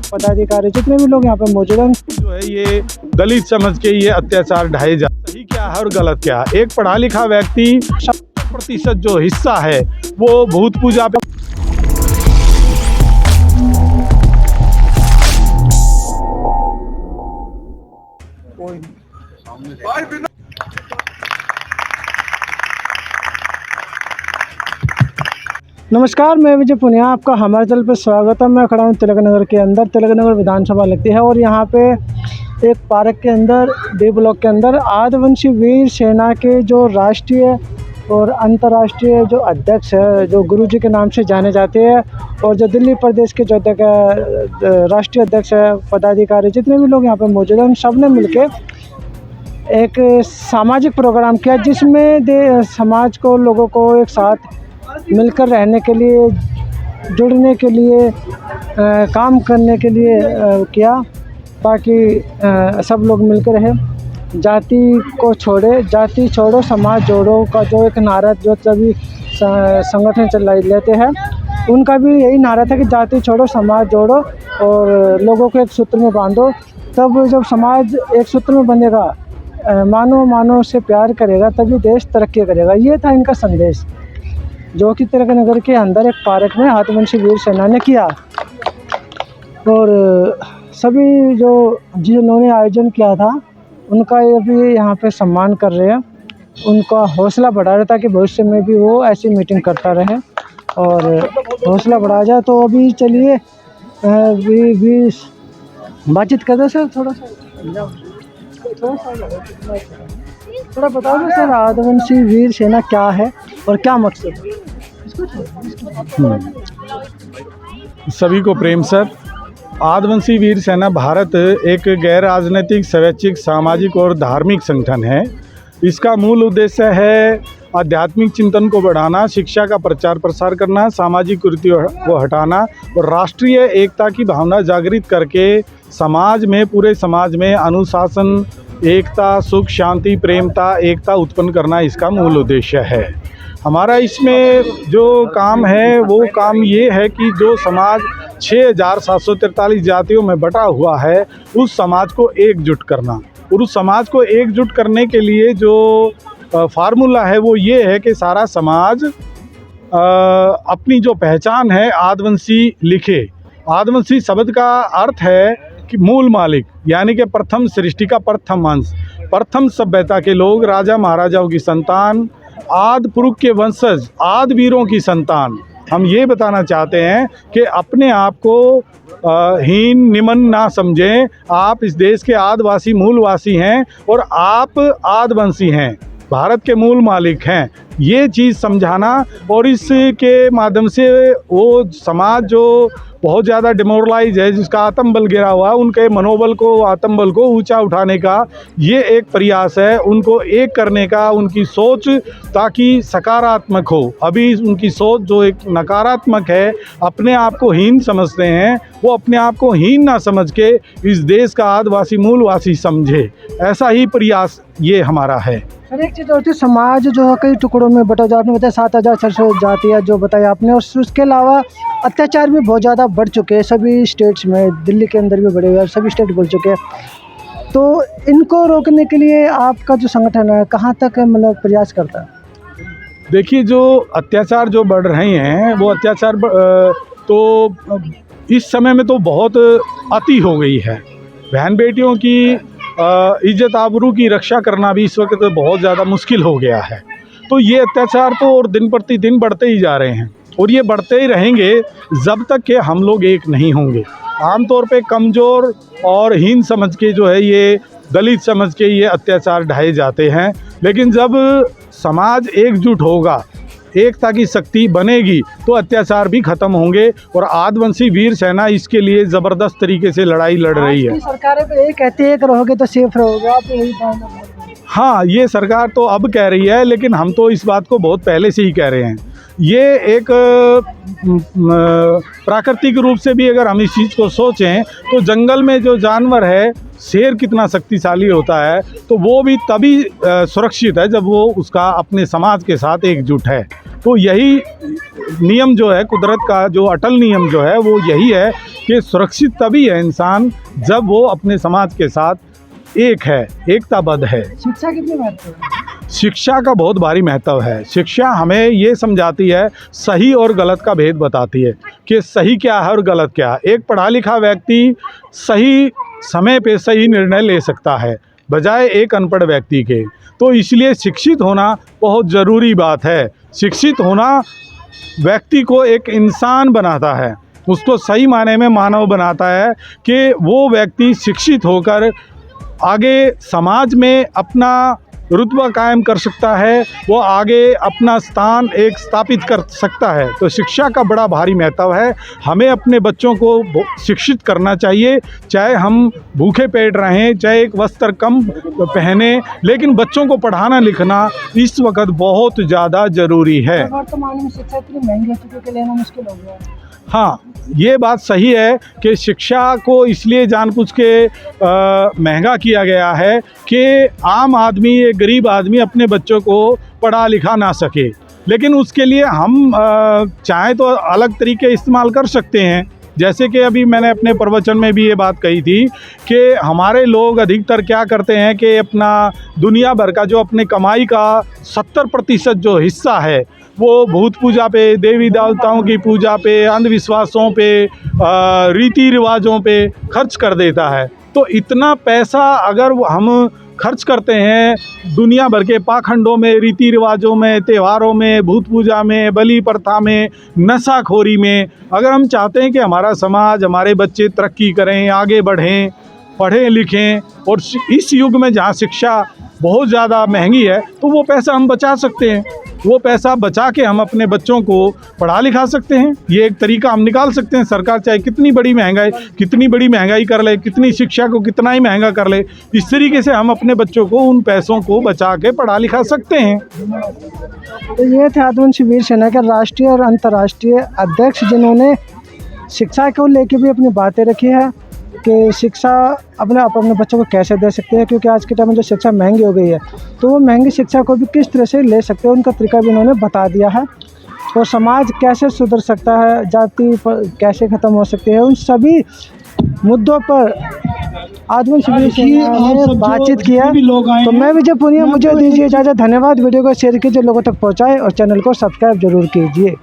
पदाधिकारी जितने भी लोग यहाँ पे मौजूद हैं, जो है ये दलित समझ के ये अत्याचार ढाए जा, सही क्या है और गलत क्या है। एक पढ़ा लिखा व्यक्ति 70% जो हिस्सा है वो भूत पूजा पे नमस्कार, मैं विजय पुनिया, आपका हमारे चैनल पर स्वागत है। मैं खड़ा हूँ तिलक नगर के अंदर। तिलक नगर विधानसभा लगती है और यहाँ पे एक पार्क के अंदर डी ब्लॉक के अंदर आदिवासी वीर सेना के जो राष्ट्रीय और अंतर्राष्ट्रीय जो अध्यक्ष है, जो गुरुजी के नाम से जाने जाते हैं, और जो दिल्ली प्रदेश के जो राष्ट्रीय अध्यक्ष है, पदाधिकारी जितने भी लोग यहाँ पे मौजूद हैं, उन सब ने मिल एक सामाजिक प्रोग्राम किया, जिसमें समाज को, लोगों को एक साथ मिलकर रहने के लिए, जुड़ने के लिए, काम करने के लिए किया, ताकि सब लोग मिलकर रहें। जाति को छोड़े, जाति छोड़ो समाज जोड़ो का जो एक नारा जो सभी संगठन चला लेते हैं, उनका भी यही नारा था कि जाति छोड़ो समाज जोड़ो और लोगों को एक सूत्र में बांधो। तब जब समाज एक सूत्र में बंधेगा, मानव से प्यार करेगा, तभी देश तरक्की करेगा। ये था इनका संदेश, जो कि तिलक नगर के अंदर एक पार्क में आदिवासी वीर सेना ने किया। और सभी जो जिन्होंने आयोजन किया था, उनका ये भी यहाँ पे सम्मान कर रहे हैं, उनका हौसला बढ़ा रहे, ताकि भविष्य में भी वो ऐसी मीटिंग करता रहे और हौसला बढ़ा जाए। तो अभी चलिए भी बातचीत कर दो सर, थोड़ा बता दो सर, आदिवासी वीर सेना क्या है और क्या मकसद है? सभी को प्रेम सर। आदिवासी वीर सेना भारत एक गैर राजनीतिक, स्वैच्छिक, सामाजिक और धार्मिक संगठन है। इसका मूल उद्देश्य है आध्यात्मिक चिंतन को बढ़ाना, शिक्षा का प्रचार प्रसार करना, सामाजिक कुरीतियों को हटाना और राष्ट्रीय एकता की भावना जागृत करके समाज में, पूरे समाज में अनुशासन, एकता, सुख, शांति, प्रेमता, एकता उत्पन्न करना इसका मूल उद्देश्य है। हमारा इसमें जो काम है वो काम ये है कि जो समाज 6743 जातियों में बटा हुआ है, उस समाज को एकजुट करना। और उस समाज को एकजुट करने के लिए जो फार्मूला है वो ये है कि सारा समाज अपनी जो पहचान है आदिवासी लिखे। आदिवासी शब्द का अर्थ है कि मूल मालिक, यानी कि प्रथम सृष्टि का प्रथम अंश, प्रथम सभ्यता के लोग, राजा महाराजाओं की संतान, आदि पुरुष के वंशज, आदि वीरों की संतान। हम ये बताना चाहते हैं कि अपने आप को हीन निमन ना समझें। आप इस देश के आदिवासी मूलवासी हैं और आप आदिवंशी हैं, भारत के मूल मालिक हैं। ये चीज़ समझाना, और इसके माध्यम से वो समाज जो बहुत ज़्यादा डिमोरलाइज है, जिसका आत्मबल गिरा हुआ, उनके मनोबल को, आत्मबल को ऊंचा उठाने का ये एक प्रयास है, उनको एक करने का, उनकी सोच ताकि सकारात्मक हो। अभी उनकी सोच जो एक नकारात्मक है, अपने आप को हीन समझते हैं, वो अपने आप को हीन ना समझ के इस देश का आदिवासी मूलवासी समझे। ऐसा ही प्रयास ये हमारा है। सर, एक चीज़ होती है, समाज जो है कई टुकड़ों में बटा जाता है, बताया 7600 जातियाँ जो बताया आपने, और उसके अलावा अत्याचार भी बहुत ज़्यादा बढ़ चुके हैं सभी स्टेट्स में, दिल्ली के अंदर भी बढ़े हुए हैं, सभी स्टेट बढ़ चुके हैं। तो इनको रोकने के लिए आपका जो संगठन है कहाँ तक मतलब प्रयास करता है? देखिए, जो अत्याचार जो बढ़ रहे हैं, वो अत्याचार तो इस समय में तो बहुत अति हो गई है। बहन बेटियों की इज्जत आबरू की रक्षा करना भी इस वक्त बहुत ज़्यादा मुश्किल हो गया है। तो ये अत्याचार तो और दिन प्रतिदिन बढ़ते ही जा रहे हैं, और ये बढ़ते ही रहेंगे जब तक कि हम लोग एक नहीं होंगे। आमतौर पे कमज़ोर और हीन समझ के जो है, ये दलित समझ के ये अत्याचार ढाए जाते हैं। लेकिन जब समाज एकजुट होगा, एकता की शक्ति बनेगी, तो अत्याचार भी खत्म होंगे। और आदिवासी वीर सेना इसके लिए ज़बरदस्त तरीके से लड़ाई लड़ रही है। सरकारें तो ये कहती है कि रहोगे तो सेफ रहोगे, आप यही हाँ, ये सरकार तो अब कह रही है, लेकिन हम तो इस बात को बहुत पहले से ही कह रहे हैं। ये एक प्राकृतिक रूप से भी अगर हम इस चीज़ को सोचें, तो जंगल में जो जानवर है, शेर कितना शक्तिशाली होता है, तो वो भी तभी सुरक्षित है जब वो उसका अपने समाज के साथ एकजुट है। तो यही नियम जो है कुदरत का, जो अटल नियम जो है वो यही है कि सुरक्षित तभी है इंसान जब वो अपने समाज के साथ एक है, एकताबद्ध है। शिक्षा कितनी महत्व है? शिक्षा का बहुत भारी महत्व है। शिक्षा हमें ये समझाती है, सही और गलत का भेद बताती है कि सही क्या है और गलत क्या है। एक पढ़ा लिखा व्यक्ति सही समय पे सही निर्णय ले सकता है बजाय एक अनपढ़ व्यक्ति के। तो इसलिए शिक्षित होना बहुत ज़रूरी बात है। शिक्षित होना व्यक्ति को एक इंसान बनाता है, उसको सही मायने में मानव बनाता है कि वो व्यक्ति शिक्षित होकर आगे समाज में अपना रुतबा कायम कर सकता है, वो आगे अपना स्थान एक स्थापित कर सकता है। तो शिक्षा का बड़ा भारी महत्व है। हमें अपने बच्चों को शिक्षित करना चाहिए, चाहे हम भूखे पेट रहें, चाहे एक वस्त्र कम पहने, लेकिन बच्चों को पढ़ाना लिखना इस वक्त बहुत ज़्यादा ज़रूरी है। वर्तमान में शिक्षा इतनी महंगी हो चुकी है कि लेना मुश्किल हो गया है। हाँ, ये बात सही है कि शिक्षा को इसलिए जानबूझ के महंगा किया गया है कि आम आदमी, एक गरीब आदमी अपने बच्चों को पढ़ा लिखा ना सके। लेकिन उसके लिए हम चाहें तो अलग तरीके इस्तेमाल कर सकते हैं। जैसे कि अभी मैंने अपने प्रवचन में भी ये बात कही थी कि हमारे लोग अधिकतर क्या करते हैं कि अपना दुनिया भर का जो अपने कमाई का 70% जो हिस्सा है वो भूत पूजा पे, देवी देवताओं की पूजा पे, अंधविश्वासों पे, रीति रिवाजों पे खर्च कर देता है। तो इतना पैसा अगर हम खर्च करते हैं दुनिया भर के पाखंडों में, रीति रिवाजों में, त्योहारों में, भूत पूजा में, बलि प्रथा में, नशाखोरी में, अगर हम चाहते हैं कि हमारा समाज, हमारे बच्चे तरक्की करें, आगे बढ़ें, पढ़ें लिखें, और इस युग में जहाँ शिक्षा बहुत ज़्यादा महंगी है, तो वो पैसा हम बचा सकते हैं। वो पैसा बचा के हम अपने बच्चों को पढ़ा लिखा सकते हैं। ये एक तरीका हम निकाल सकते हैं। सरकार चाहे कितनी बड़ी महंगाई कर ले, कितनी शिक्षा को कितना ही महंगा कर ले, इस तरीके से हम अपने बच्चों को उन पैसों को बचा के पढ़ा लिखा सकते हैं। तो ये थे आदिवासी वीर सेना के राष्ट्रीय और अंतर्राष्ट्रीय अध्यक्ष, जिन्होंने शिक्षा को लेकर भी अपनी बातें रखी है कि शिक्षा अपने बच्चों को कैसे दे सकते हैं, क्योंकि आज के टाइम में जो शिक्षा महंगी हो गई है, तो वो महंगी शिक्षा को भी किस तरह से ले सकते हैं, उनका तरीका भी उन्होंने बता दिया है। और समाज कैसे सुधर सकता है, जाति कैसे ख़त्म हो सकती है, उन सभी मुद्दों पर आदिवासी वीर सेना ने बातचीत किया। तो मैं विजय पुनिया, मुझे दीजिए इजाज़त। धन्यवाद। वीडियो को शेयर कीजिए, लोगों तक पहुँचाएँ और चैनल को सब्सक्राइब जरूर कीजिए।